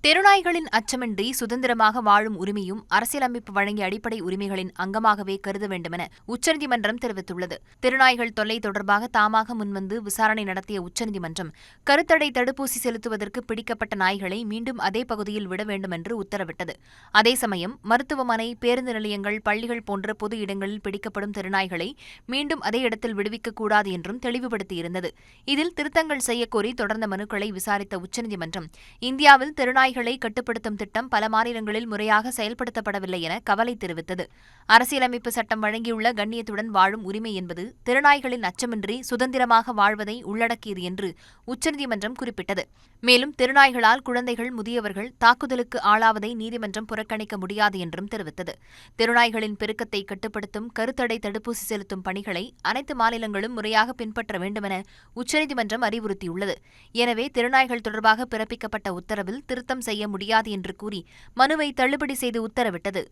தெருநாய்களின் அச்சமின்றி சுதந்திரமாக வாழும் உரிமையும் அரசியலமைப்பு வழங்கிய அடிப்படை உரிமைகளின் அங்கமாகவே கருத வேண்டுமென உச்சநீதிமன்றம் தெரிவித்துள்ளது. தெருநாய்கள் தொல்லை தொடர்பாக தாமாக முன்வந்து விசாரணை நடத்திய உச்சநீதிமன்றம் கருத்தடை தடுப்பூசி செலுத்துவதற்கு பிடிக்கப்பட்ட நாய்களை மீண்டும் அதே பகுதியில் விட வேண்டும் என்று உத்தரவிட்டது. அதே சமயம் மருத்துவமனை, பேருந்து நிலையங்கள், பள்ளிகள் போன்ற பொது இடங்களில் பிடிக்கப்படும் தெருநாய்களை மீண்டும் அதே இடத்தில் விடுவிக்கக்கூடாது என்றும் தெளிவுபடுத்தியிருந்தது. இதில் திருத்தங்கள் செய்யக்கோரி தொடர்ந்த மனுக்களை விசாரித்த உச்சநீதிமன்றம் இந்தியாவில் தெருநாய் கட்டுப்படுத்தும் திட்டம் பல மாநிலங்களில் முறையாக செயல்படுத்தப்படவில்லை என கவலை தெரிவித்தது. அரசியலமைப்பு சட்டம் வழங்கியுள்ள கண்ணியத்துடன் வாழும் உரிமை என்பது தெருநாய்களின் அச்சமின்றி சுதந்திரமாக வாழ்வதை உள்ளடக்கியது என்று உச்சநீதிமன்றம் குறிப்பிட்டது. மேலும் தெருநாய்களால் குழந்தைகள், முதியவர்கள் தாக்குதலுக்கு ஆளாவதை நீதிமன்றம் புறக்கணிக்க முடியாது என்றும் தெரிவித்தது. தெருநாய்களின் பெருக்கத்தை கட்டுப்படுத்தும் கருத்தடை தடுப்பூசி செலுத்தும் பணிகளை அனைத்து மாநிலங்களும் முறையாக பின்பற்ற வேண்டுமென உச்சநீதிமன்றம் அறிவுறுத்தியுள்ளது. எனவே தெருநாய்கள் தொடர்பாக பிறப்பிக்கப்பட்ட உத்தரவில் திருத்தம் செய்ய முடியாது என்று கூறி மனுவை தள்ளுபடி செய்து உத்தரவிட்டது.